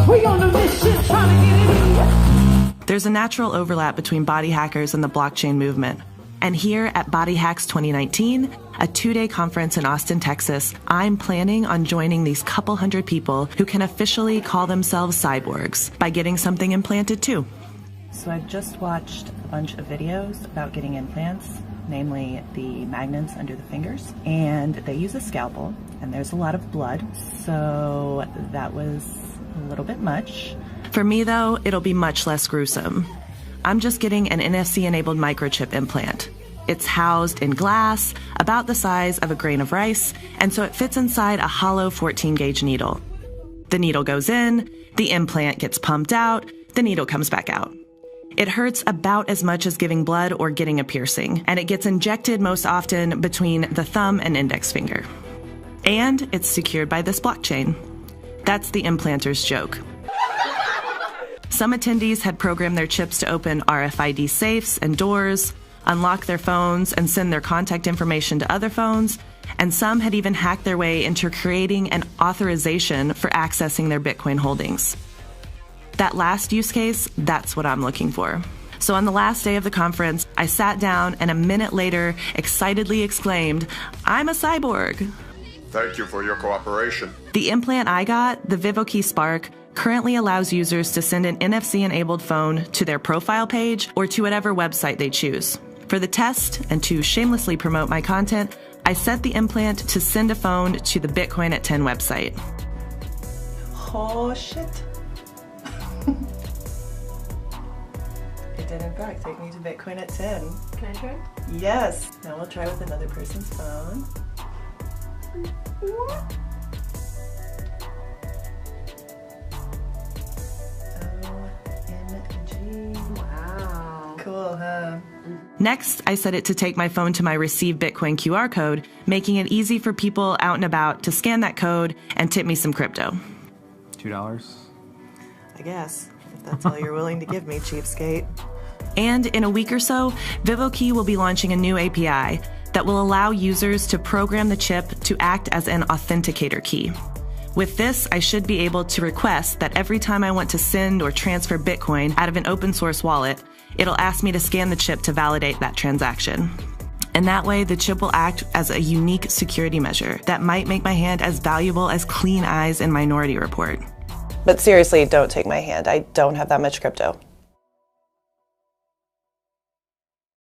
We gonna do this shit trying to get it in. There's a natural overlap between body hackers and the blockchain movement. And here at Body Hacks 2019, a 2-day conference in Austin, Texas, I'm planning on joining these couple hundred people who can officially call themselves cyborgs by getting something implanted too. So I've just watched a bunch of videos about getting implants, namely the magnets under the fingers, and they use a scalpel, and there's a lot of blood, so that was a little bit much. For me though, it'll be much less gruesome. I'm just getting an NFC-enabled microchip implant. It's housed in glass, about the size of a grain of rice, and so it fits inside a hollow 14-gauge needle. The needle goes in, the implant gets pumped out, the needle comes back out. It hurts about as much as giving blood or getting a piercing, and it gets injected most often between the thumb and index finger. And it's secured by this blockchain. That's the implanter's joke. Some attendees had programmed their chips to open RFID safes and doors, unlock their phones, and send their contact information to other phones, and some had even hacked their way into creating an authorization for accessing their Bitcoin holdings. That last use case, that's what I'm looking for. So on the last day of the conference, I sat down and a minute later excitedly exclaimed, "I'm a cyborg." Thank you for your cooperation. The implant I got, the VivoKey Spark, currently allows users to send an NFC-enabled phone to their profile page or to whatever website they choose. For the test, and to shamelessly promote my content, I set the implant to send a phone to the Bitcoin at 10 website. Oh, shit. It did, in fact, take me to Bitcoin at 10. Can I try? Yes. Now we'll try with another person's phone. Wow. Cool, huh? Next, I set it to take my phone to my Receive Bitcoin QR code, making it easy for people out and about to scan that code and tip me some crypto. $2? I guess, if that's all you're willing to give me, cheapskate. And in a week or so, VivoKey will be launching a new API that will allow users to program the chip to act as an authenticator key. With this, I should be able to request that every time I want to send or transfer Bitcoin out of an open source wallet, it'll ask me to scan the chip to validate that transaction. And that way, the chip will act as a unique security measure that might make my hand as valuable as Clean Eyes in Minority Report. But seriously, don't take my hand. I don't have that much crypto.